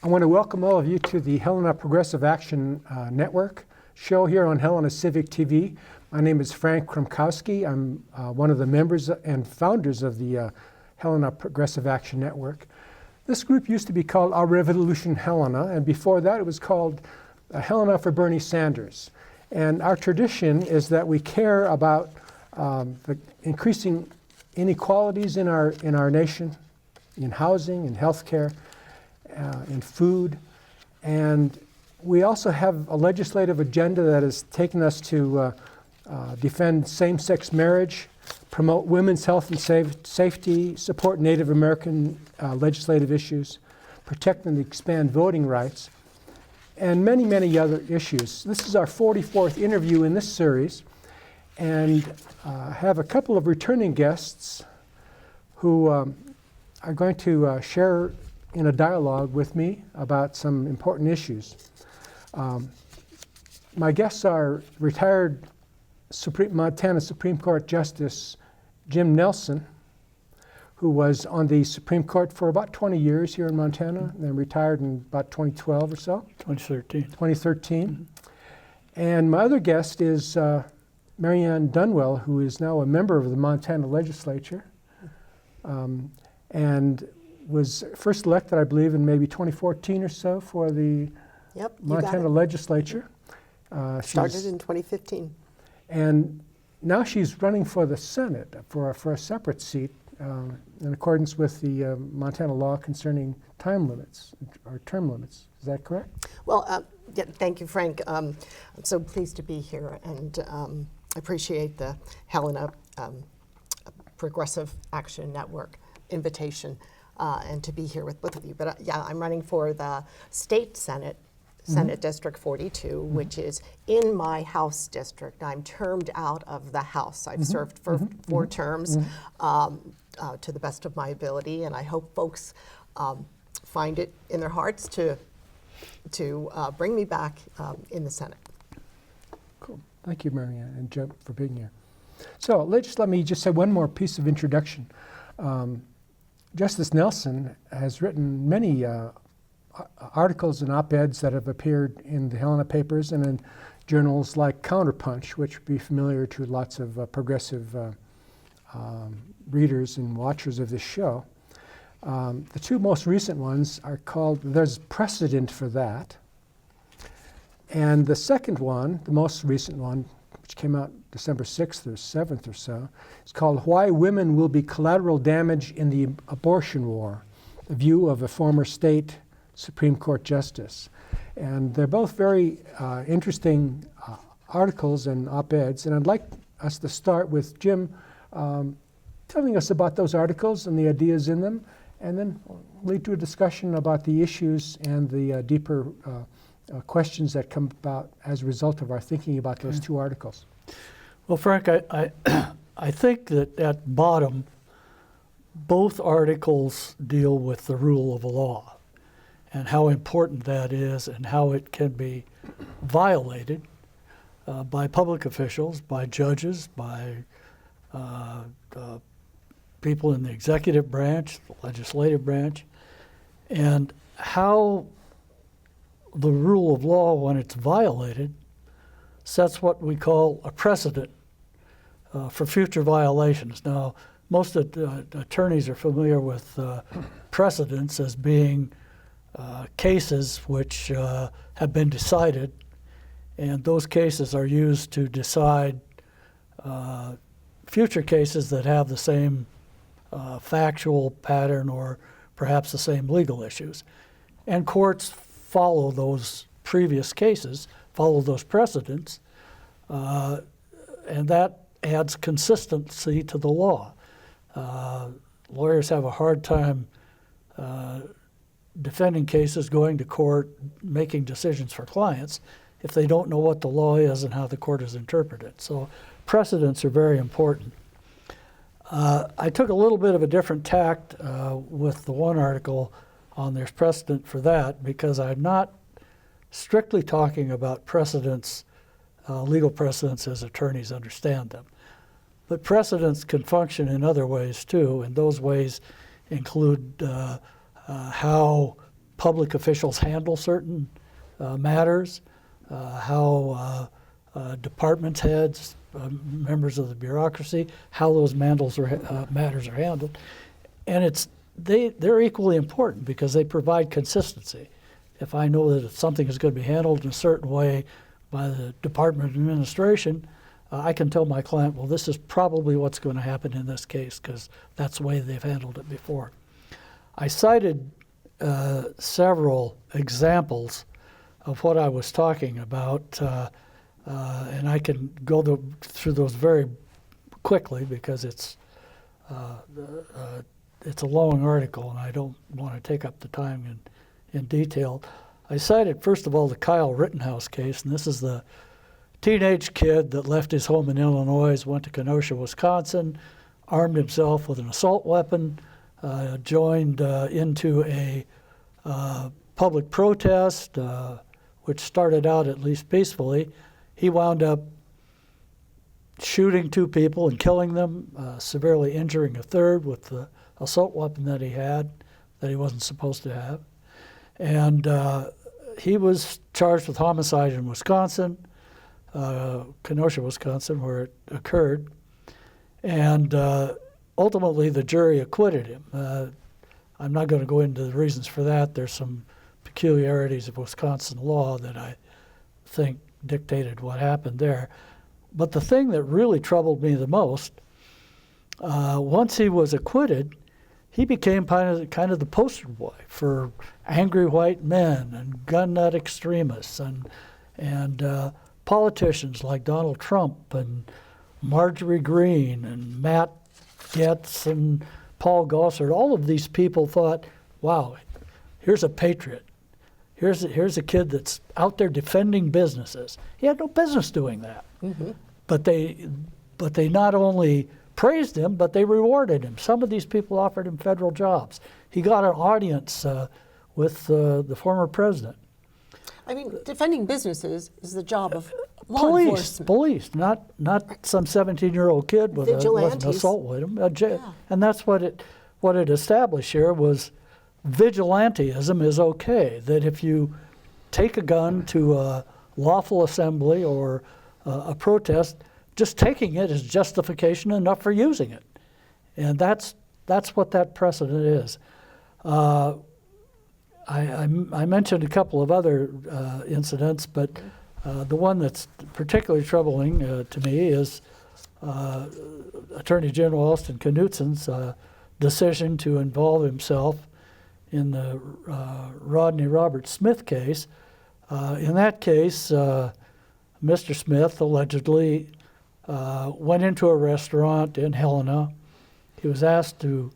I want to welcome all of you to the Helena Progressive Action Network show here on Helena Civic TV. My name is Frank Kromkowski. I'm one of the members and founders of the Helena Progressive Action Network. This group used to be called Our Revolution Helena, and before that it was called Helena for Bernie Sanders. And our tradition is that we care about the increasing inequalities in our nation, in housing, in healthcare, in food, and we also have a legislative agenda that has taken us to defend same-sex marriage, promote women's health and safety, support Native American legislative issues, protect and expand voting rights, and many, many other issues. This is our 44th interview in this series, and I have a couple of returning guests who are going to share in a dialogue with me about some important issues. My guests are retired Montana Supreme Court Justice Jim Nelson, who was on the Supreme Court for about 20 years here in Montana, and then retired in about 2012 or so. 2013. Mm-hmm. And my other guest is Marianne Dunwell, who is now a member of the Montana legislature, and was first elected, I believe, in maybe 2014 or so for the Montana legislature. Started in 2015. And now she's running for the Senate for a separate seat in accordance with the Montana law concerning time limits or term limits. Is that correct? Well, yeah, thank you, Frank. I'm so pleased to be here, and appreciate the Helena Progressive Action Network invitation and to be here with both of you. But yeah, I'm running for the state Senate, Senate District 42, which is in my House district. I'm termed out of the House. I've served for 4 terms to the best of my ability, and I hope folks find it in their hearts to bring me back in the Senate. Cool. Thank you, Marianne and Joe, for being here. So let me just say one more piece of introduction. Justice Nelson has written many articles and op-eds that have appeared in the Helena papers and in journals like Counterpunch, which would be familiar to lots of progressive readers and watchers of this show. The 2 most recent ones are called, there's precedent for that. And the second one, the most recent one, which came out December 6th or 7th or so, is called Why Women Will Be Collateral Damage in the Abortion War, the view of a former state Supreme Court justice. And they're both very interesting articles and op-eds, and I'd like us to start with Jim telling us about those articles and the ideas in them, and then lead to a discussion about the issues and the deeper questions that come about as a result of our thinking about those 2 articles. Well, Frank, I think that at bottom, both articles deal with the rule of law and how important that is and how it can be violated by public officials, by judges, by people in the executive branch, the legislative branch, and how the rule of law, when it's violated, sets what we call a precedent for future violations. Now, most attorneys are familiar with precedents as being cases which have been decided, and those cases are used to decide future cases that have the same factual pattern or perhaps the same legal issues. And courts follow those previous cases, follow those precedents, and that adds consistency to the law. Lawyers have a hard time defending cases, going to court, making decisions for clients if they don't know what the law is and how the court has interpreted it. So precedents are very important. I took a little bit of a different tact with the one article on there's precedent for that, because I'm not strictly talking about precedents, legal precedents as attorneys understand them. But precedents can function in other ways too, and those ways include how public officials handle certain matters, how department heads, members of the bureaucracy, how those matters are handled. And they're equally important because they provide consistency. If I know that something is going to be handled in a certain way by the Department of Administration, I can tell my client, well, this is probably what's going to happen in this case because that's the way they've handled it before. I cited several examples of what I was talking about, and I can go through those very quickly because it's a long article and I don't want to take up the time in detail. I cited, first of all, the Kyle Rittenhouse case, and this is the teenage kid that left his home in Illinois, went to Kenosha, Wisconsin, armed himself with an assault weapon, joined into a public protest, which started out at least peacefully. He wound up shooting 2 people and killing them, severely injuring a third with the assault weapon that he had, that he wasn't supposed to have. And he was charged with homicide in Wisconsin, Kenosha, Wisconsin, where it occurred. And ultimately, the jury acquitted him. I'm not going to go into the reasons for that. There's some peculiarities of Wisconsin law that I think dictated what happened there. But the thing that really troubled me the most, once he was acquitted, he became kind of the poster boy for angry white men and gun nut extremists and politicians like Donald Trump and Marjorie Greene and Matt Gaetz and Paul Gossard. All of these people thought, wow, here's a patriot. Here's a kid that's out there defending businesses. He had no business doing that. Mm-hmm. But they not only praised him, but they rewarded him. Some of these people offered him federal jobs. He got an audience with the former president. I mean, defending businesses is the job of law enforcement. Police, not some 17-year-old kid with an assault with him. And that's what it established here was vigilantism is okay. That if you take a gun to a lawful assembly or a protest, just taking it is justification enough for using it. And that's what that precedent is. I mentioned a couple of other incidents, but the one that's particularly troubling to me is Attorney General Austin Knudsen's decision to involve himself in the Rodney Robert Smith case. In that case, Mr. Smith allegedly went into a restaurant in Helena. He was asked to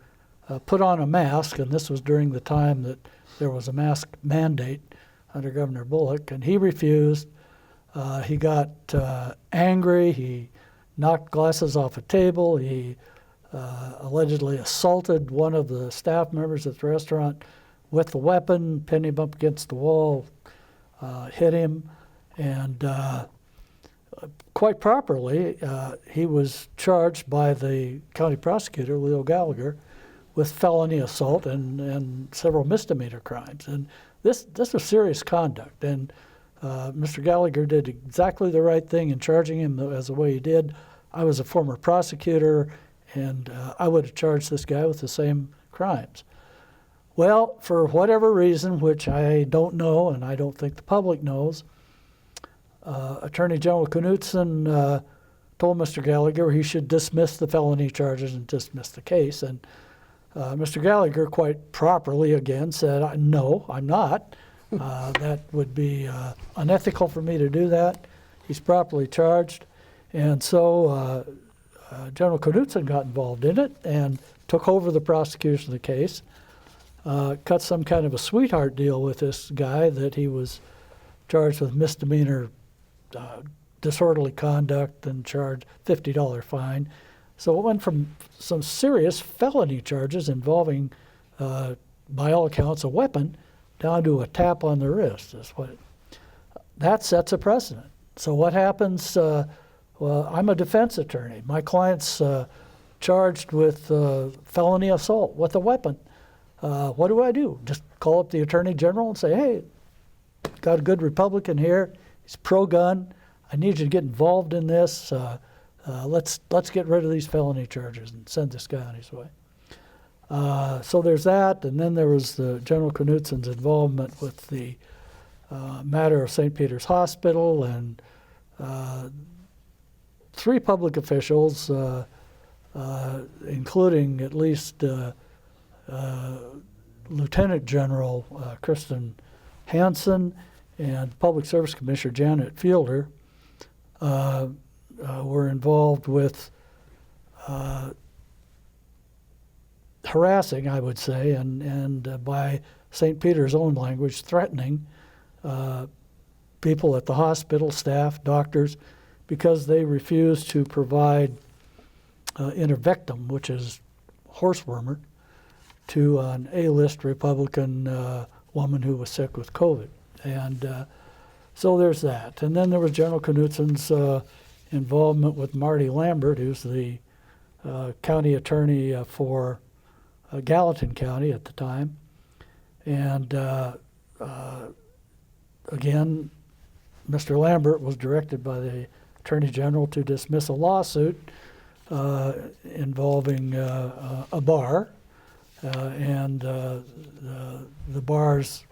put on a mask, and this was during the time that there was a mask mandate under Governor Bullock, and he refused. He got angry. He knocked glasses off a table. He allegedly assaulted one of the staff members at the restaurant with the weapon, pinned him up against the wall, hit him, and quite properly, he was charged by the county prosecutor, Leo Gallagher, with felony assault and several misdemeanor crimes. And this was serious conduct. And Mr. Gallagher did exactly the right thing in charging him as the way he did. I was a former prosecutor, and I would have charged this guy with the same crimes. Well, for whatever reason, which I don't know and I don't think the public knows, Attorney General Knudsen told Mr. Gallagher he should dismiss the felony charges and dismiss the case. And Mr. Gallagher quite properly again said, no, I'm not. That would be unethical for me to do that. He's properly charged. And so General Knudsen got involved in it and took over the prosecution of the case, cut some kind of a sweetheart deal with this guy that he was charged with misdemeanor disorderly conduct and charged $50 fine. So it went from some serious felony charges involving, by all accounts, a weapon, down to a tap on the wrist. That sets a precedent. So what happens? Well, I'm a defense attorney. My client's charged with felony assault with a weapon. what do? Just call up the Attorney General and say, hey, got a good Republican here. He's pro-gun. I need you to get involved in this. Let's get rid of these felony charges and send this guy on his way. So there's that, and then there was the General Knutsen's involvement with the matter of St. Peter's Hospital, and 3 public officials, including at least Lieutenant General Kristen Hansen and Public Service Commissioner Janet Fielder, were involved with harassing, I would say, and by St. Peter's own language, threatening people at the hospital, staff, doctors, because they refused to provide intervectum, which is horsewormer, to an A-list Republican woman who was sick with COVID. And so there's that. And then there was General Knutsen's involvement with Marty Lambert, who's the county attorney for Gallatin County at the time. And again, Mr. Lambert was directed by the Attorney General to dismiss a lawsuit involving a bar and the bar's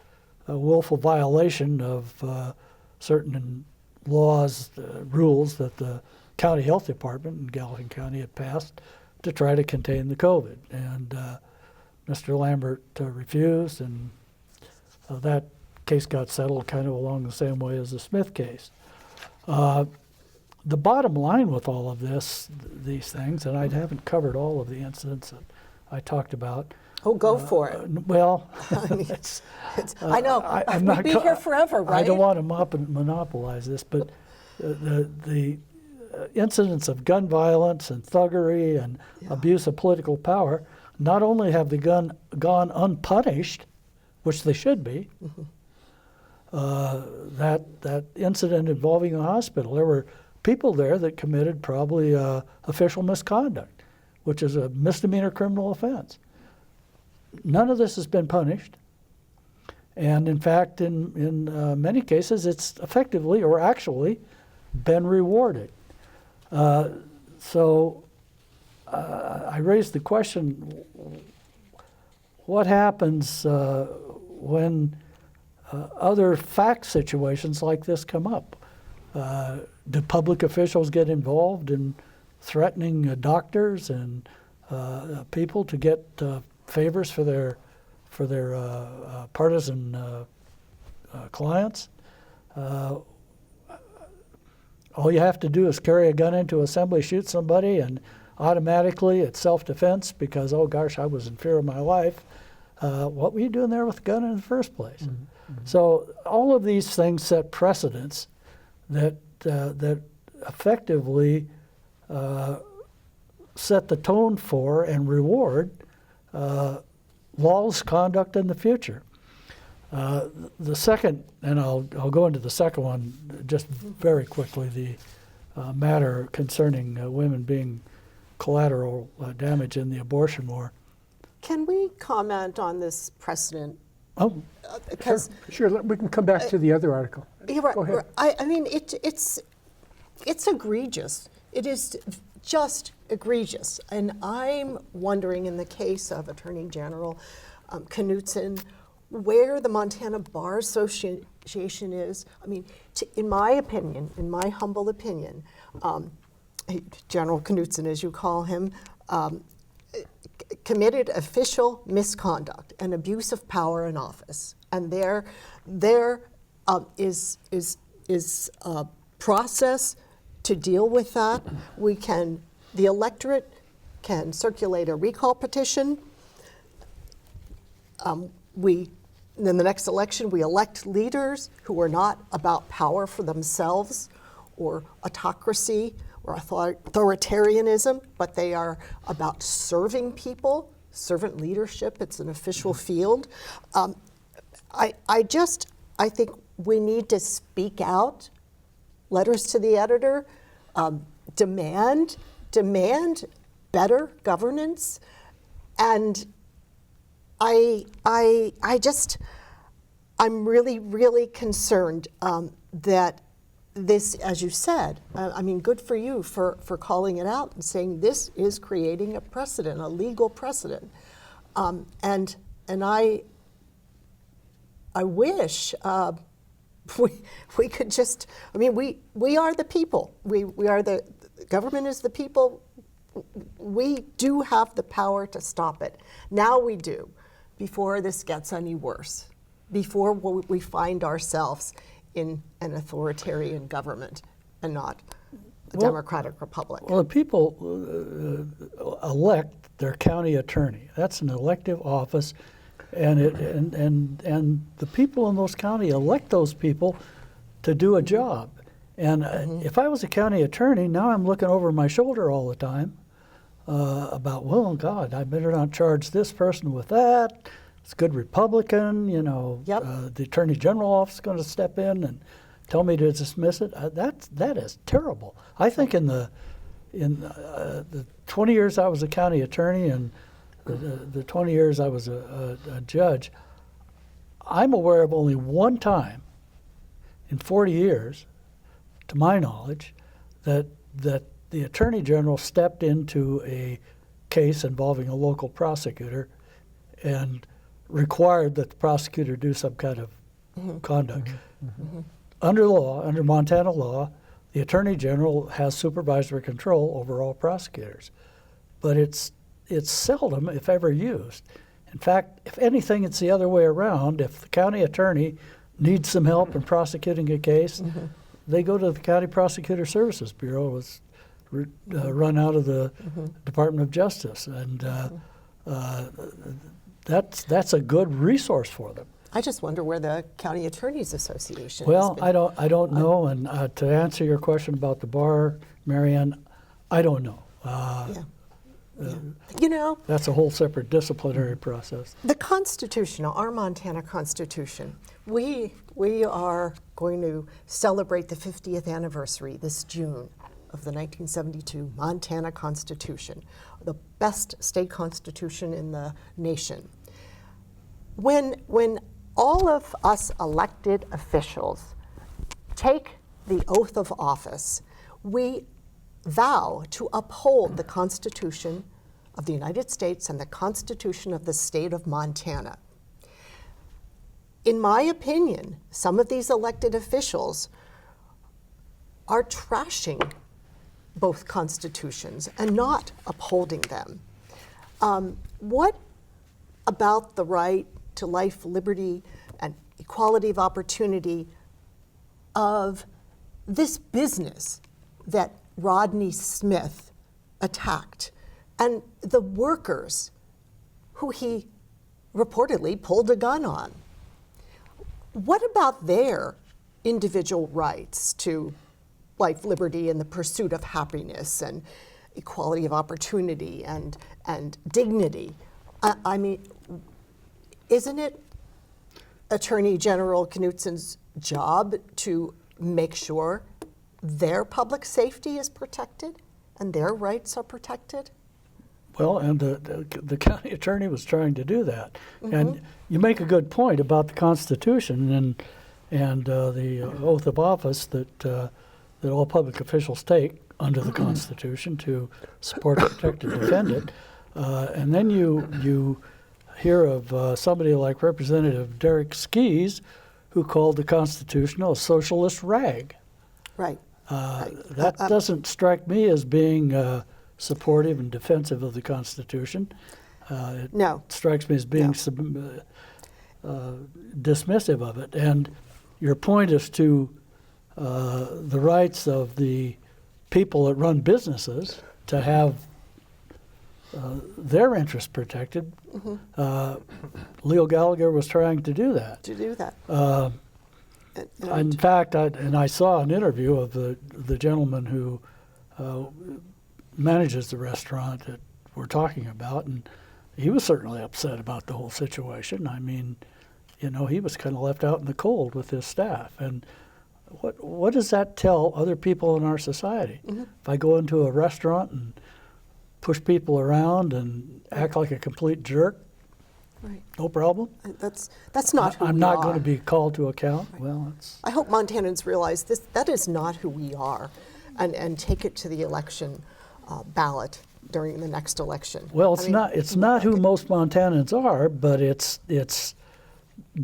willful violation of certain laws, rules that the county health department in Gallatin County had passed to try to contain the COVID. And Mr. Lambert refused, and that case got settled kind of along the same way as the Smith case. The bottom line with all of these things, and I haven't covered all of the incidents that I talked about. Oh, go for it. Well, I mean, I know. We'd be here forever, right? I don't want to monopolize this, but the incidents of gun violence and thuggery and abuse of political power not only have gone unpunished, which they should be. That incident involving a hospital, there were people there that committed probably official misconduct, which is a misdemeanor criminal offense. None of this has been punished, and in fact, in many cases, it's effectively or actually been rewarded. So I raised the question, what happens when other fact situations like this come up? Do public officials get involved in threatening doctors and people to get favors for their partisan clients? All you have to do is carry a gun into assembly, shoot somebody, and automatically it's self-defense because, oh gosh, I was in fear of my life. What were you doing there with a gun in the first place? Mm-hmm. So all of these things set precedents that effectively set the tone for and reward lawless conduct in the future. The second, and I'll go into the second one just very quickly, the matter concerning women being collateral damage in the abortion war. Can we comment on this precedent? Oh, Because Sure, we can come back to the other article. Go ahead. I mean, it's egregious. It is just egregious. And I'm wondering, in the case of Attorney General Knutsen, where the Montana Bar Association is. I mean, in my opinion, in my humble opinion, General Knutsen, as you call him, committed official misconduct and abuse of power in office. And there is a process to deal with that. The electorate can circulate a recall petition. In the next election, we elect leaders who are not about power for themselves or autocracy or authoritarianism, but they are about serving people, servant leadership. It's an official field. I think we need to speak out, letters to the editor, demand better governance, and I'm really, really concerned that this, as you said, I mean, good for you for calling it out and saying this is creating a precedent, a legal precedent. And I wish we could just, I mean, we are the people. We are the government is the people. We do have the power to stop it. Now we do, before this gets any worse, before we find ourselves in an authoritarian government and not a democratic republic. Well, the people elect their county attorney. That's an elective office, and the people in those counties elect those people to do a job. And if I was a county attorney, now I'm looking over my shoulder all the time about, well, God, I better not charge this person with that. It's a good Republican, you know. Yep. The Attorney General office is going to step in and tell me to dismiss it. That is terrible. I think in the 20 years I was a county attorney and the 20 years I was a judge, I'm aware of only one time in 40 years, to my knowledge, that the Attorney General stepped into a case involving a local prosecutor and required that the prosecutor do some kind of conduct. Under law, under Montana law, the Attorney General has supervisory control over all prosecutors. But it's seldom, if ever, used. In fact, if anything, it's the other way around. If the county attorney needs some help in prosecuting a case, they go to the County Prosecutor Services Bureau. It's run out of the Department of Justice. And that's a good resource for them. I just wonder where the County Attorneys Association Well, has been. I don't know. And to answer your question about the bar, Marianne, I don't know. You know, That's a whole separate disciplinary process. the Constitution, our Montana Constitution, we are going to celebrate the 50th anniversary this June of the 1972 Montana Constitution, the best state constitution in the nation. When all of us elected officials take the oath of office, we vow to uphold the Constitution of the United States and the Constitution of the state of Montana. In my opinion, some of these elected officials are trashing both constitutions and not upholding them. What about the right to life, liberty, and equality of opportunity of this business that Rodney Smith attacked and the workers who he reportedly pulled a gun on? What about their individual rights to life, liberty, and the pursuit of happiness and equality of opportunity and dignity? I mean, isn't it Attorney General Knudsen's job to make sure their public safety is protected and their rights are protected? Well, and the county attorney was trying to do that. And you make a good point about the Constitution and the oath of office that all public officials take under the Constitution to support, protect, and defend it. And then you hear of somebody like Representative Derek Skees, who called the Constitution a socialist rag. Right. That doesn't strike me as being supportive and defensive of the Constitution. It No. strikes me as being dismissive of it. And your point as to the rights of the people that run businesses to have their interests protected, Leo Gallagher was trying to do that. To do that. In fact, I saw an interview of the gentleman who manages the restaurant that we're talking about, and he was certainly upset about the whole situation. I mean, you know, he was kind of left out in the cold with his staff. And what does that tell other people in our society? If I go into a restaurant and push people around and act like a complete jerk, Right. No problem. That's not who I'm we not are. going to be called to account. Well, it's I hope Montanans realize that is not who we are, and take it to the election ballot during the next election. well, I it's mean, not. It's not who most Montanans are, but it's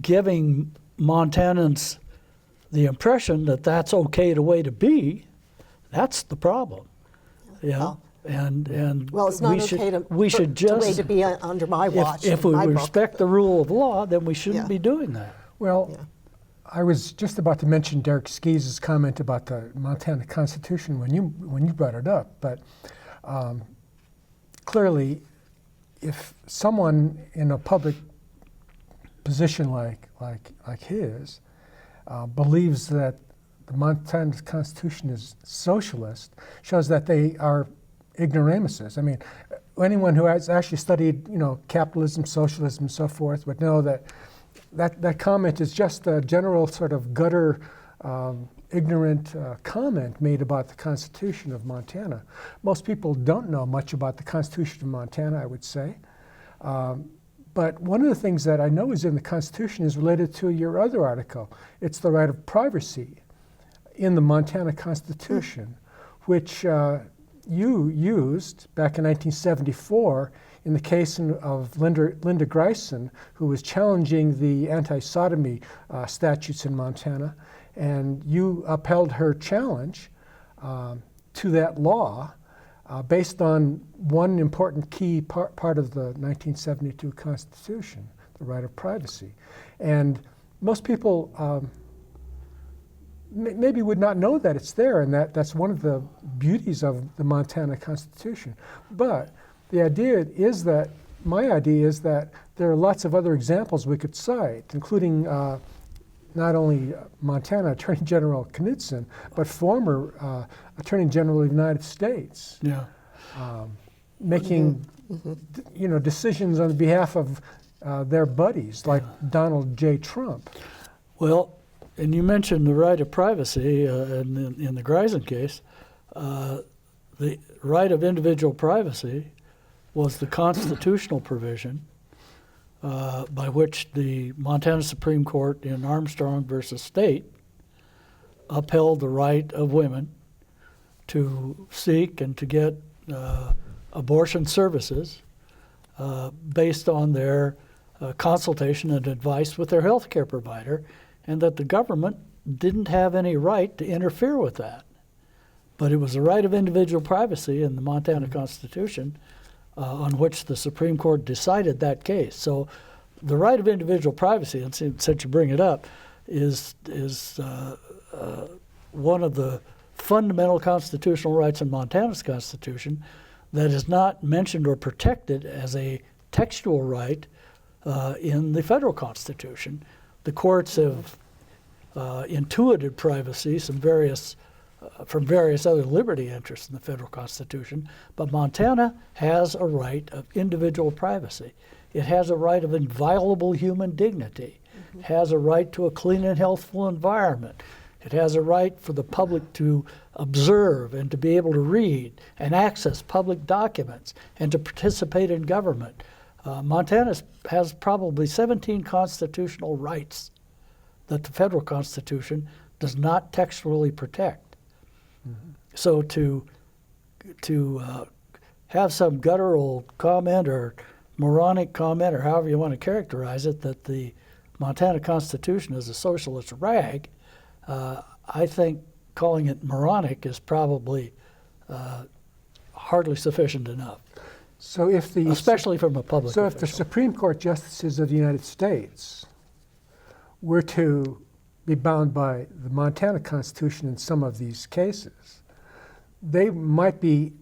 giving Montanans the impression that that's okay the way to be. That's the problem. Yeah. Well, and Well, it's not okay we should just to be under my watch. if in we my book. respect the rule of law, then we shouldn't Yeah. be doing that. Well, Yeah. I was just about to mention Derek Skees' comment about the Montana Constitution when you brought it up, but clearly, if someone in a public position like his believes that the Montana Constitution is socialist, shows that they are ignoramuses. I mean, anyone who has actually studied, capitalism, socialism, and so forth would know that comment is just a general sort of gutter, ignorant comment made about the Constitution of Montana. Most people don't know much about the Constitution of Montana, I would say. But one of the things that I know is in the Constitution is related to your other article. It's the right of privacy in the Montana Constitution, which you used back in 1974 in the case of Linda Greisen, who was challenging the anti-sodomy statutes in Montana, and you upheld her challenge to that law based on one important key part of the 1972 Constitution, the right of privacy. And most people maybe would not know that it's there, and that's one of the beauties of the Montana Constitution. But the idea is that, my idea is that there are lots of other examples we could cite, including not only Montana Attorney General Knudsen, but former Attorney General of the United States, Yeah. making decisions on behalf of their buddies, like Donald J. Trump. Well, and you mentioned the right of privacy in the Greisen case. The right of individual privacy was the constitutional provision by which the Montana Supreme Court in Armstrong versus State upheld the right of women to seek and to get abortion services based on their consultation and advice with their health care provider, and that the government didn't have any right to interfere with that. But it was the right of individual privacy in the Montana Constitution on which the Supreme Court decided that case. So the right of individual privacy, and since you bring it up, is one of the fundamental constitutional rights in Montana's Constitution that is not mentioned or protected as a textual right in the federal Constitution. The courts have intuited privacy from various other liberty interests in the federal Constitution, but Montana has a right of individual privacy. It has a right of inviolable human dignity. It has a right to a clean and healthful environment. It has a right for the public to observe and to be able to read and access public documents and to participate in government. Montana has probably 17 constitutional rights that the federal Constitution does not textually protect. Mm-hmm. So to have some guttural comment or moronic comment, or however you want to characterize it, that the Montana Constitution is a socialist rag, I think calling it moronic is probably hardly sufficient enough. So if the especially from a public So official. if the Supreme Court justices of the United States were to be bound by the Montana Constitution in some of these cases, they might be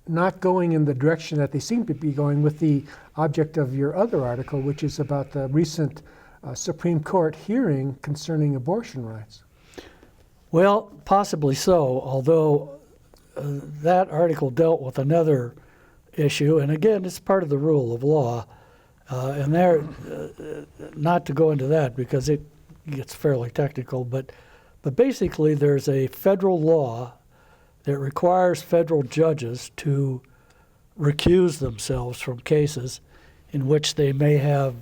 not going in the direction that they seem to be going with the object of your other article, which is about the recent Supreme Court hearing concerning abortion rights. Well, possibly so, although that article dealt with another issue, and again, it's part of the rule of law, and there, not to go into that because it gets fairly technical, but basically there's a federal law that requires federal judges to recuse themselves from cases in which they may have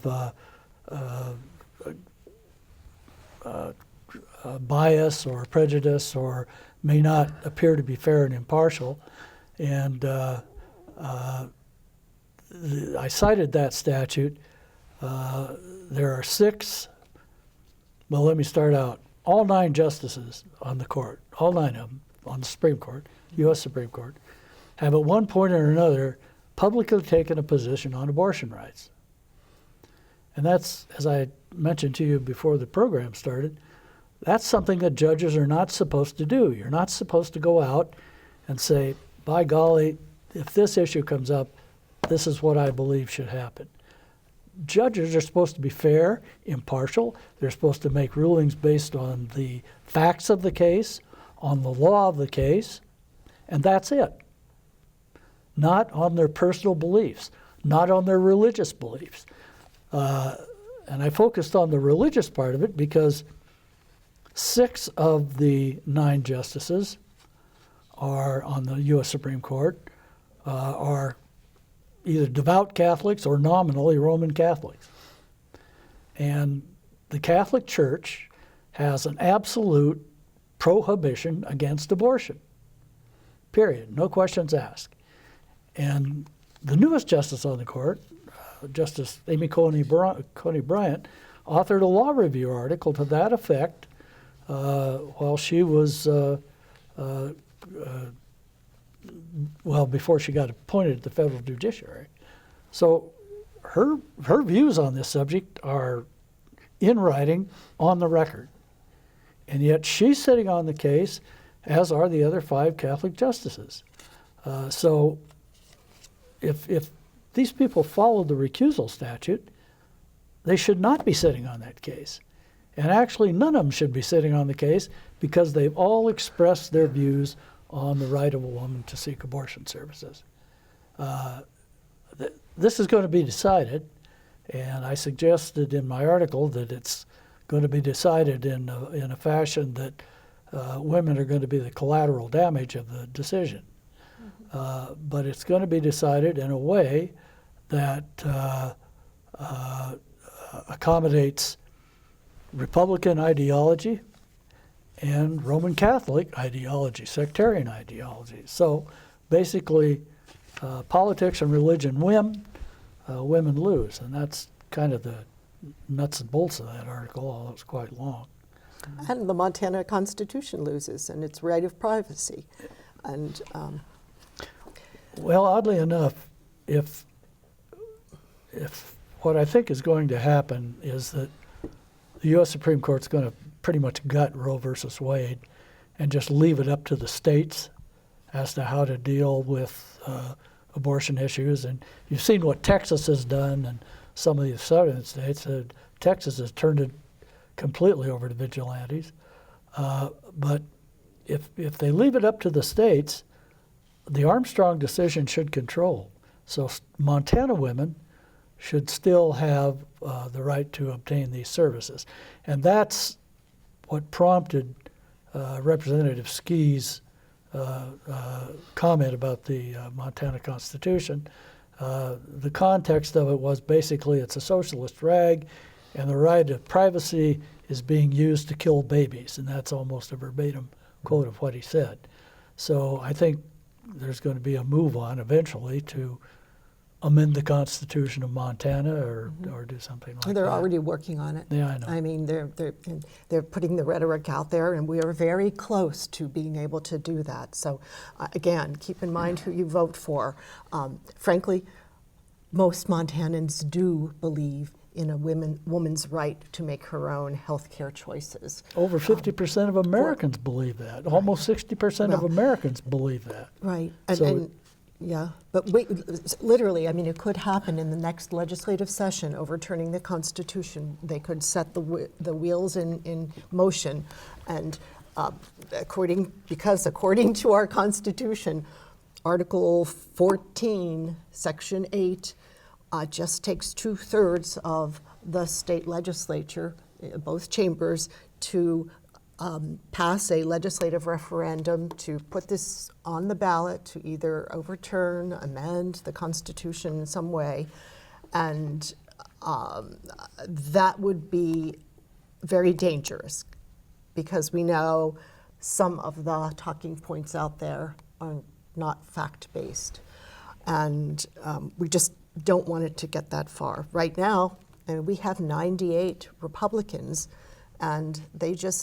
bias or prejudice or may not appear to be fair and impartial. And I cited that statute. There are 6, well, let me start out. All 9 justices on the court, all 9 of them on the Supreme Court, U.S. Supreme Court, have at one point or another publicly taken a position on abortion rights. And that's, as I mentioned to you before the program started, that's something that judges are not supposed to do. You're not supposed to go out and say, by golly, if this issue comes up, this is what I believe should happen. Judges are supposed to be fair, impartial. They're supposed to make rulings based on the facts of the case, on the law of the case, and that's it. Not on their personal beliefs, not on their religious beliefs. And I focused on the religious part of it because 6 of the 9 justices are on the U.S. Supreme Court are either devout Catholics or nominally Roman Catholics. And the Catholic Church has an absolute prohibition against abortion, period, no questions asked. And the newest justice on the court, Justice Amy Coney Bryant, authored a law review article to that effect while she was, before she got appointed to the federal judiciary. So her views on this subject are in writing, on the record. And yet she's sitting on the case, as are the other 5 Catholic justices. So if these people followed the recusal statute, they should not be sitting on that case. And actually, none of them should be sitting on the case because they've all expressed their views on the right of a woman to seek abortion services. This is going to be decided, and I suggested in my article that it's going to be decided in a fashion that women are going to be the collateral damage of the decision. But it's going to be decided in a way that accommodates Republican ideology and Roman Catholic ideology, sectarian ideology. So basically, politics and religion win, women lose. And that's kind of the nuts and bolts of that article, although it's quite long. And the Montana Constitution loses, and its right of privacy. And well, oddly enough, if what I think is going to happen is that the U.S. Supreme Court's going to pretty much gut Roe versus Wade and just leave it up to the states as to how to deal with abortion issues. And you've seen what Texas has done and some of the southern states. Texas has turned it completely over to vigilantes. But if they leave it up to the states, the Armstrong decision should control. So Montana women should still have the right to obtain these services. And that's what prompted Representative Ski's comment about the Montana Constitution. The context of it was basically it's a socialist rag, and the right of privacy is being used to kill babies, and that's almost a verbatim quote of what he said. So I think there's going to be a move on eventually to amend the Constitution of Montana or do something like that. they're already working on it. Yeah, I know. I mean, they're putting the rhetoric out there, and we are very close to being able to do that. So, again, keep in mind who you vote for. Frankly, most Montanans do believe in a woman's right to make her own health care choices. Over 50% of Americans believe that. Almost 60% of Well, Americans believe that. Right. So Yeah, but we, literally, I mean, it could happen in the next legislative session, overturning the Constitution. They could set the wheels in motion, and according to our Constitution, Article 14, Section 8, just takes 2/3 of the state legislature, both chambers, to pass a legislative referendum to put this on the ballot to either overturn, amend the Constitution in some way. And that would be very dangerous, because we know some of the talking points out there are not fact-based. And we just don't want it to get that far. Right now, and we have 98 Republicans, and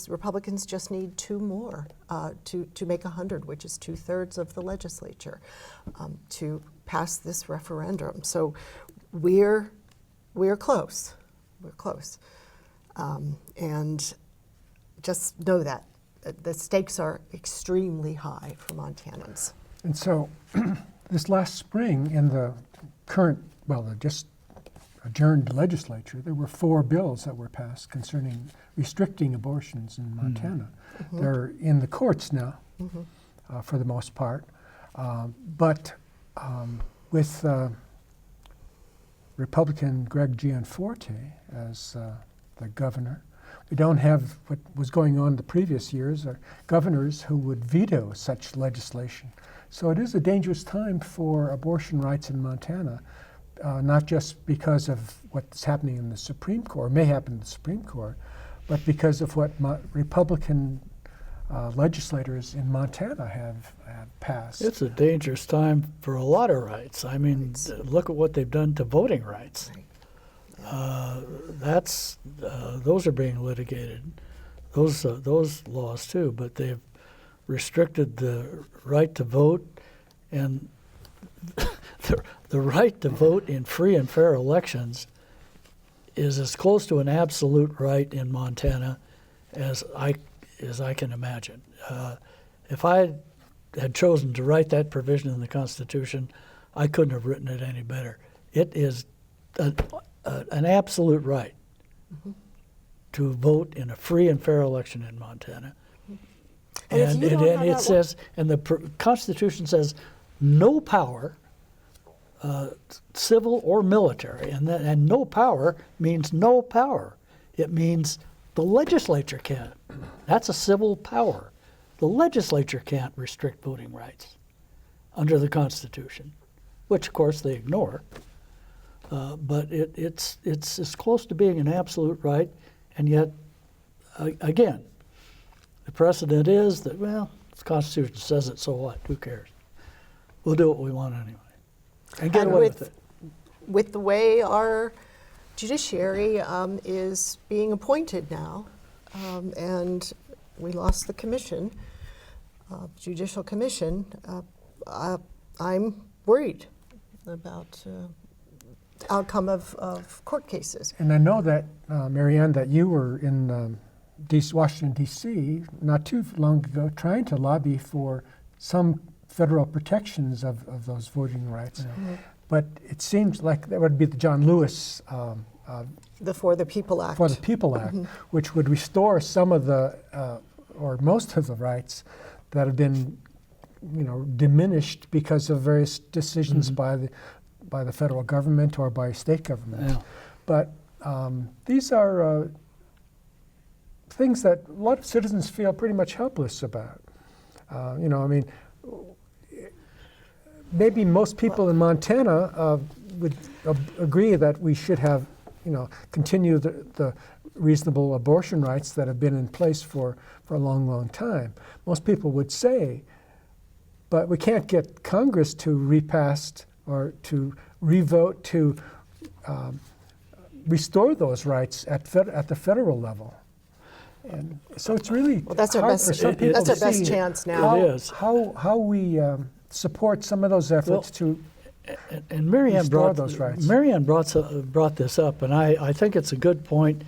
Republicans just need 2 more to make 100, which is 2/3 of the legislature, to pass this referendum. So we're close. We're close. And just know that the stakes are extremely high for Montanans. And so this last spring in the current, the just adjourned legislature, there were 4 bills that were passed concerning restricting abortions in Montana. Mm-hmm. They're in the courts now, for the most part. But with Republican Greg Gianforte as the governor, we don't have what was going on the previous years, are governors who would veto such legislation. So it is a dangerous time for abortion rights in Montana, not just because of what's happening in the Supreme Court, may happen in the Supreme Court, but because of what Republican legislators in Montana have passed. It's a dangerous time for a lot of rights. I mean, look at what they've done to voting rights. Those are being litigated, those laws too, but they've restricted the right to vote, and the right to vote in free and fair elections is as close to an absolute right in Montana as I can imagine. If I had chosen to write that provision in the Constitution, I couldn't have written it any better. It is an absolute right to vote in a free and fair election in Montana. And it says, and the Constitution says, no power, civil or military, and no power means no power. It means the legislature can't. That's a civil power. The legislature can't restrict voting rights under the Constitution, which of course they ignore. But it's as close to being an absolute right, and yet, again, the precedent is that, well, the Constitution says it, so what? Who cares? We'll do what we want anyway, and get away with it. With the way our judiciary is being appointed now, and we lost the commission, judicial commission, I'm worried about outcome of court cases. And I know that, Marianne, that you were in Washington, D.C. not too long ago trying to lobby for some federal protections of those voting rights. Yeah. Mm-hmm. But it seems like that would be the John Lewis the For the People Act. For the People Act, which would restore some of the, or most of the rights that have been, diminished because of various decisions by the federal government or by state government. Yeah. But these are things that a lot of citizens feel pretty much helpless about. Maybe most people in Montana would agree that we should have, continue the reasonable abortion rights that have been in place for a long, long time. Most people would say, but we can't get Congress to repass or to revote to restore those rights at the federal level. And so it's really that's our best. That's our best chance now. It is how we support some of those efforts to and Marianne restore those rights. Marianne brought this up, and I think it's a good point,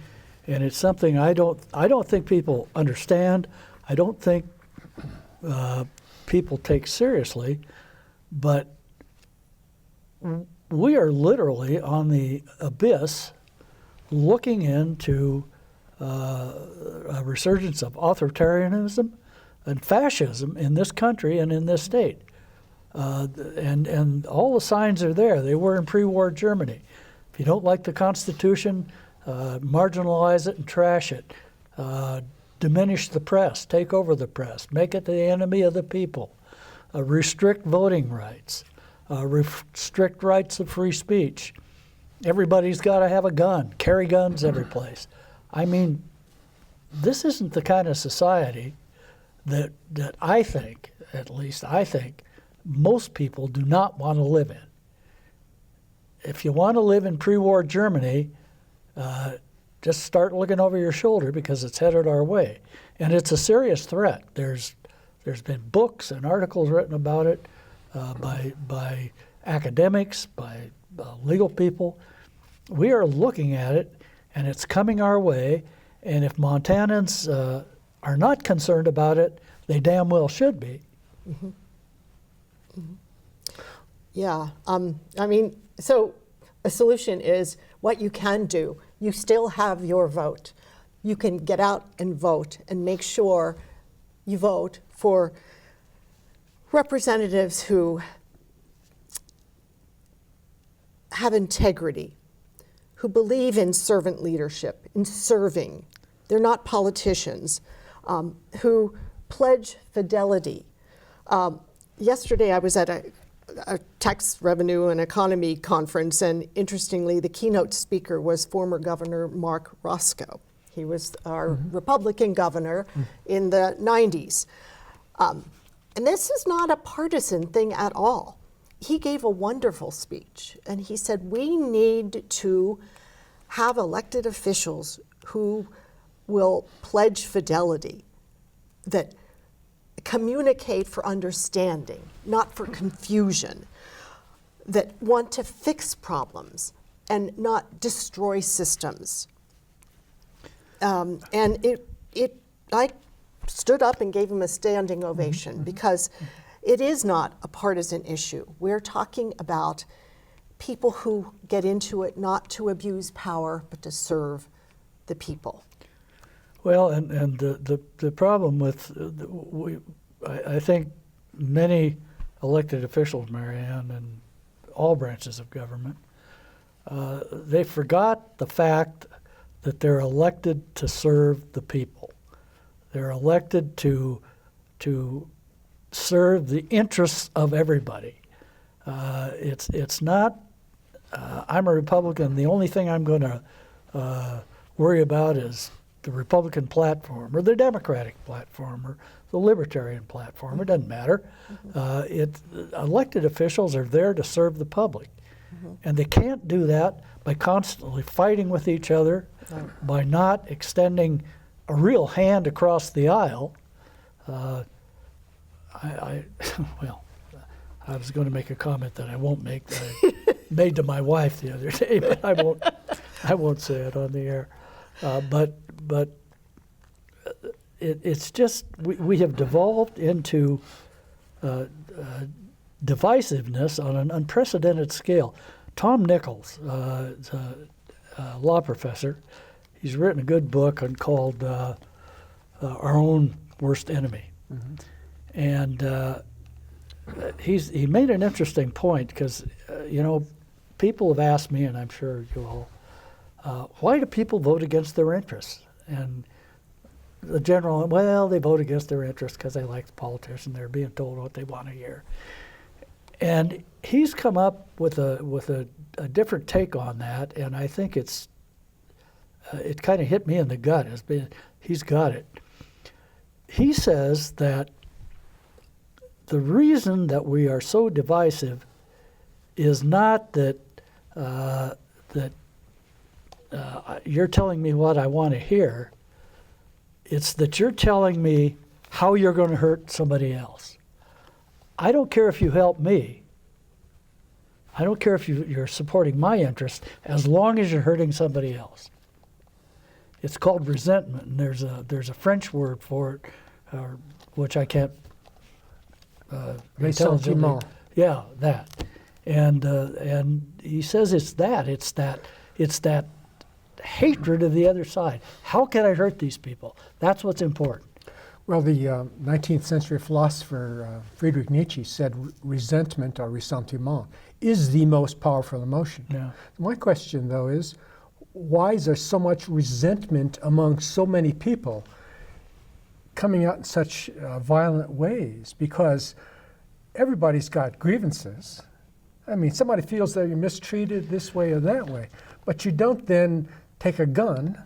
and it's something I don't think people understand. I don't think people take seriously, but we are literally on the abyss looking into a resurgence of authoritarianism and fascism in this country and in this state. And all the signs are there. They were in pre-war Germany. If you don't like the Constitution, marginalize it and trash it. Diminish the press, take over the press, make it the enemy of the people. Restrict voting rights, restrict rights of free speech. everybody's got to have a gun, carry guns every place. I mean, this isn't the kind of society that I think, at least I think, most people do not want to live in. If you want to live in pre-war Germany, just start looking over your shoulder because it's headed our way. And it's a serious threat. There's been books and articles written about it by academics, by legal people. We are looking at it, and it's coming our way. And if Montanans are not concerned about it, they damn well should be. Mm-hmm. Mm-hmm. Yeah. I mean, so a solution is what you can do. You still have your vote. You can get out and vote and make sure you vote for representatives who have integrity, who believe in servant leadership, in serving. They're not politicians, who pledge fidelity. Yesterday I was at a tax revenue and economy conference, and interestingly, the keynote speaker was former Governor Mark Roscoe. He was our Republican governor in the 90s. And this is not a partisan thing at all. He gave a wonderful speech, and he said, we need to have elected officials who will pledge fidelity, that communicate for understanding, not for confusion, that want to fix problems and not destroy systems. And I stood up and gave him a standing ovation because it is not a partisan issue. We're talking about people who get into it not to abuse power, but to serve the people. Well, and the problem with, I think many elected officials, Marianne, and all branches of government, they forgot the fact that they're elected to serve the people. They're elected to serve the interests of everybody. It's not, I'm a Republican, the only thing I'm going to worry about is the Republican platform or the Democratic platform or the Libertarian platform. It doesn't matter. Elected officials are there to serve the public. And they can't do that by constantly fighting with each other, by not extending a real hand across the aisle. Well, I was going to make a comment that I won't make that I made to my wife the other day, but I won't say it on the air. But it's just we have devolved into divisiveness on an unprecedented scale. Tom Nichols, is a law professor, he's written a good book called Our Own Worst Enemy. And he made an interesting point because, people have asked me, and I'm sure you all, why do people vote against their interests? And the general, well, they vote against their interests because they like the politician. They're being told what they want to hear. And he's come up with a different take on that, and I think it kind of hit me in the gut. He's got it. He says that the reason that we are so divisive is not that you're telling me what I want to hear. It's that you're telling me how you're going to hurt somebody else. I don't care if you help me. I don't care if you're supporting my interest as long as you're hurting somebody else. It's called resentment, and there's a French word for it, which I can't Ressentiment. Yeah, that. And he says it's that hatred of the other side. How can I hurt these people? That's what's important. Well, the 19th century philosopher Friedrich Nietzsche said resentment or ressentiment is the most powerful emotion. Yeah. My question, though, is why is there so much resentment among so many people coming out in such violent ways? Because everybody's got grievances. I mean, somebody feels that you're mistreated this way or that way, but you don't then take a gun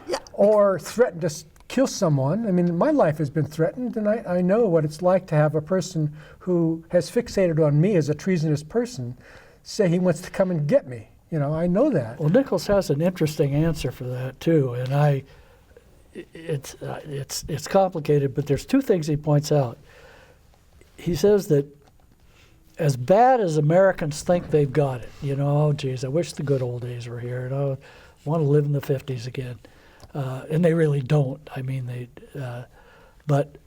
Yeah. or threaten to kill someone. I mean, my life has been threatened, and I know what it's like to have a person who has fixated on me as a treasonous person say he wants to come and get me. You know, I know that. Well, Nichols has an interesting answer for that too, and it's complicated, but there's two things he points out. He says that as bad as Americans think they've got it, you know, oh geez, I wish the good old days were here, and I want to live in the 50s again, and they really don't. I mean, but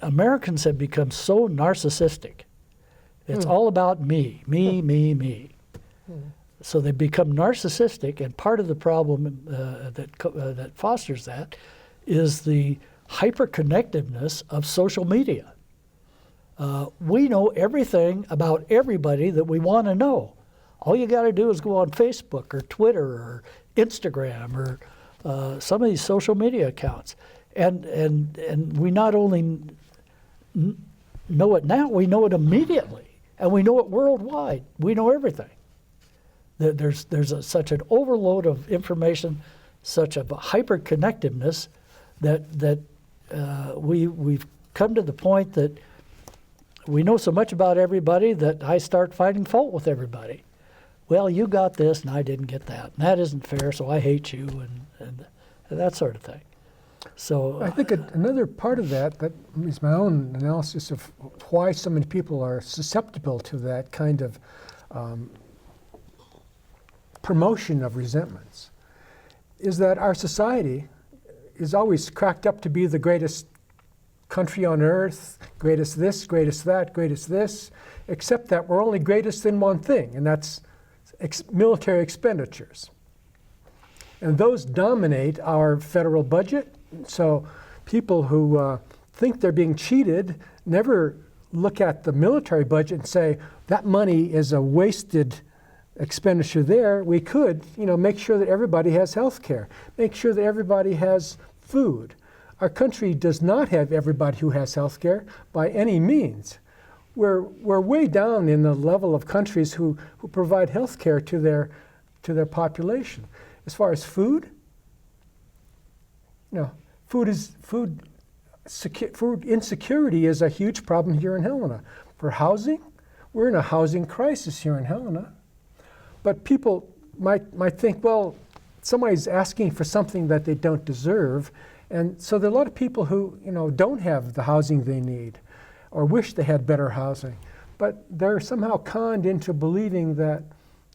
Americans have become so narcissistic. It's all about me, me, me, me. So they become narcissistic, and part of the problem that fosters that is the hyperconnectiveness of social media. We know everything about everybody that we want to know. All you got to do is go on Facebook or Twitter or Instagram or some of these social media accounts, and we not only know it now, we know it immediately, and we know it worldwide. We know everything. There's such an overload of information, such a hyper-connectiveness that we've come to the point that we know so much about everybody that I start finding fault with everybody. Well, you got this and I didn't get that, and that isn't fair, so I hate you, and that sort of thing. So I think another part of that is my own analysis of why so many people are susceptible to that kind of promotion of resentments, is that our society is always cracked up to be the greatest country on earth, greatest this, greatest that, greatest this, except that we're only greatest in one thing, and that's military expenditures. And those dominate our federal budget. So people who think they're being cheated never look at the military budget and say, that money is a wasted expenditure there. We could, make sure that everybody has health care, make sure that everybody has food. Our country does not have everybody who has health care by any means. We're way down in the level of countries who provide health care to their population. As far as food, food insecurity is a huge problem here in Helena. For housing, we're in a housing crisis here in Helena. But people might think, well, somebody's asking for something that they don't deserve. And so there are a lot of people who, don't have the housing they need or wish they had better housing. But they're somehow conned into believing that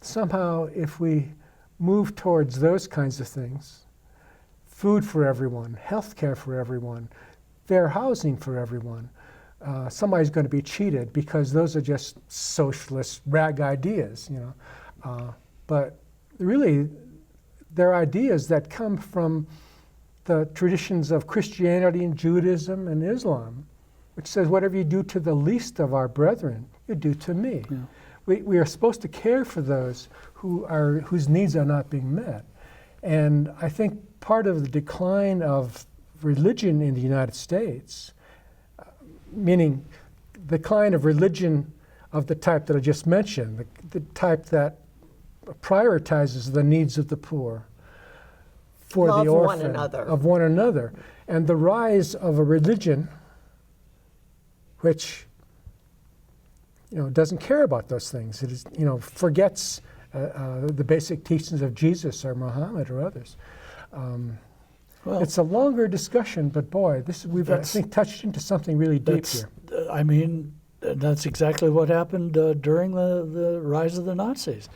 somehow if we move towards those kinds of things, food for everyone, health care for everyone, fair housing for everyone, somebody's going to be cheated because those are just socialist rag ideas, but really, they're ideas that come from the traditions of Christianity and Judaism and Islam, which says, whatever you do to the least of our brethren, you do to me. Yeah. We are supposed to care for those whose needs are not being met. And I think part of the decline of religion in the United States, meaning the decline of religion of the type that I just mentioned, the type that prioritizes the needs of the poor, for the orphan, of one another, and the rise of a religion which doesn't care about those things. It is, forgets the basic teachings of Jesus or Muhammad or others. Well, it's a longer discussion, but boy, we've I think touched into something really deep here. I mean, that's exactly what happened during the rise of the Nazis.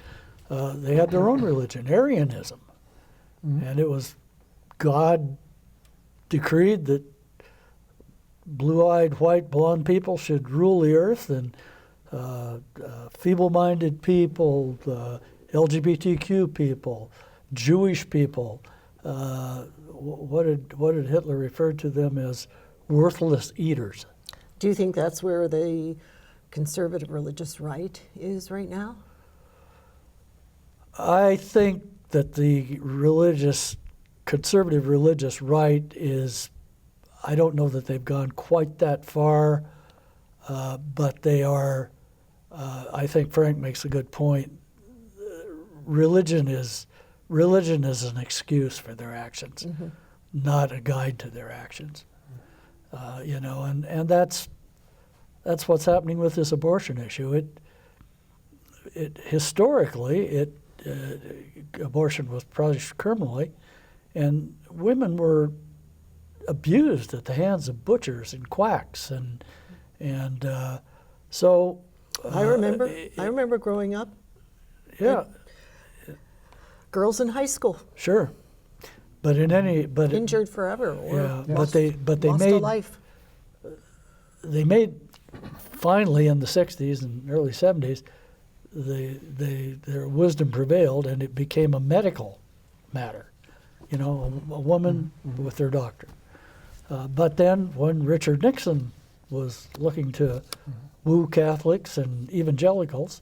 They had their own religion, Arianism. And it was God decreed that blue-eyed, white, blonde people should rule the earth, and feeble-minded people, LGBTQ people, Jewish people. What did Hitler refer to them as? Worthless eaters. Do you think that's where the conservative religious right is right now? I think that the conservative religious right is, I don't know that they've gone quite that far, but they are I think Frank makes a good point. Religion is an excuse for their actions, not a guide to their actions. And that's what's happening with this abortion issue. Historically, abortion was punished criminally, and women were abused at the hands of butchers and quacks, and so. I remember growing up. Yeah, Girls in high school sure, but injured forever, or yeah, lost, but they lost a made life. they made finally in the 60s and early 70s, their wisdom prevailed, and it became a medical matter. A woman with her doctor. But then when Richard Nixon was looking to woo Catholics and evangelicals,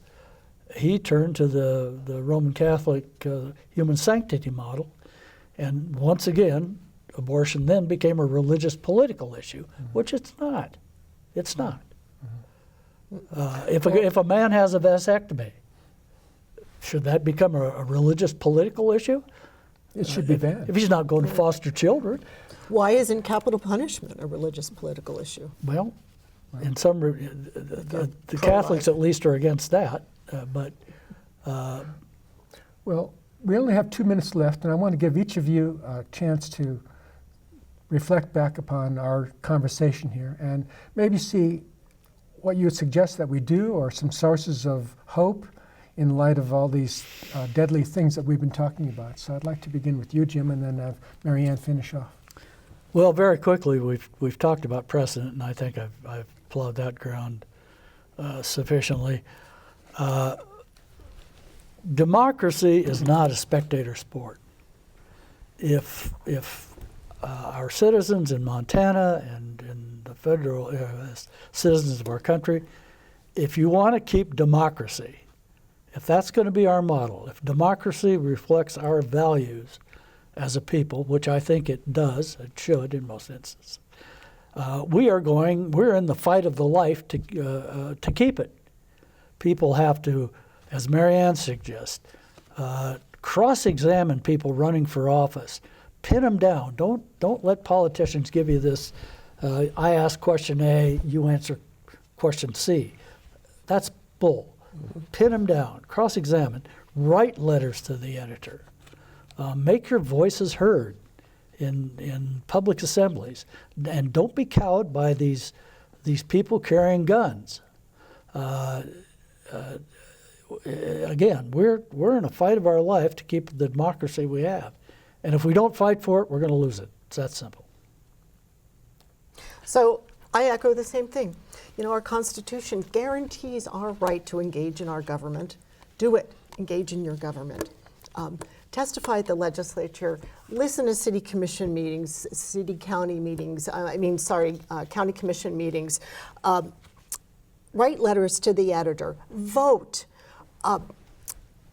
he turned to the Roman Catholic human sanctity model, and once again, abortion then became a religious political issue, which it's not. It's not. If a man has a vasectomy, should that become a religious political issue? It should be banned. If he's not going to foster children. Why isn't capital punishment a religious political issue? Well, in some, the Catholics at least are against that, but. Well, we only have 2 minutes left, and I want to give each of you a chance to reflect back upon our conversation here and maybe see what you would suggest that we do, or some sources of hope in light of all these deadly things that we've been talking about. So I'd like to begin with you, Jim, and then have Mary Ann finish off. Well, very quickly, we've talked about precedent, and I think I've plowed that ground sufficiently. Democracy is not a spectator sport. If our citizens in Montana and in the federal citizens of our country, if you want to keep democracy, if that's going to be our model, if democracy reflects our values as a people, which I think it does, it should in most instances, we're in the fight of the life to keep it. People have to, as Mary Ann suggests, cross-examine people running for office, pin them down. Don't let politicians give you this. I ask question A, you answer question C. That's bull. Pin them down. Cross-examine. Write letters to the editor. Make your voices heard in public assemblies, and don't be cowed by these people carrying guns. Again, we're in a fight of our life to keep the democracy we have. And if we don't fight for it, we're going to lose it. It's that simple. So I echo the same thing. Our Constitution guarantees our right to engage in our government. Do it. Engage in your government. Testify at the legislature. Listen to city commission meetings, county commission meetings. Write letters to the editor. Vote.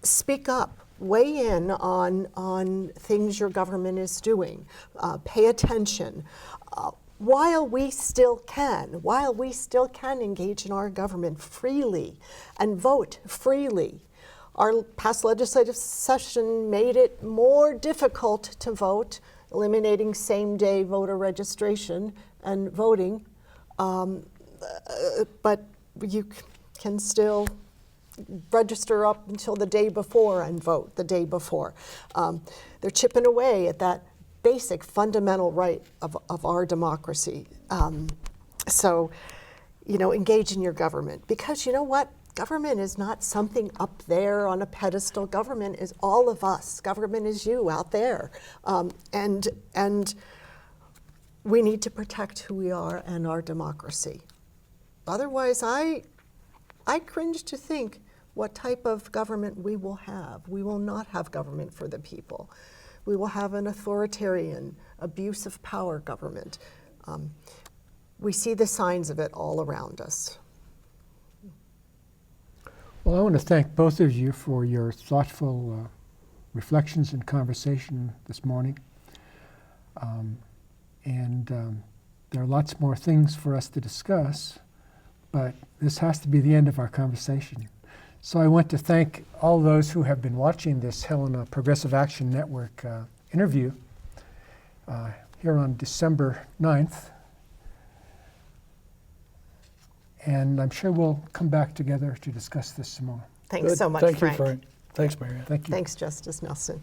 Speak up. Weigh in on things your government is doing. Pay attention. While we still can engage in our government freely and vote freely. Our past legislative session made it more difficult to vote, eliminating same-day voter registration and voting, but you can still register up until the day before and vote the day before. They're chipping away at that basic fundamental right of our democracy. So, engage in your government, because you know what? Government is not something up there on a pedestal. Government is all of us. Government is you out there. And we need to protect who we are and our democracy. Otherwise, I cringe to think what type of government we will have. We will not have government for the people. We will have an authoritarian, abuse of power government. We see the signs of it all around us. Well, I want to thank both of you for your thoughtful reflections and conversation this morning. There are lots more things for us to discuss, but this has to be the end of our conversation. So I want to thank all those who have been watching this Helena Progressive Action Network interview here on December 9th. And I'm sure we'll come back together to discuss this some more. Thanks Good. so much, Thank Frank. you, Frank. Thanks, Marianne. Thank you. Thanks, Justice Nelson.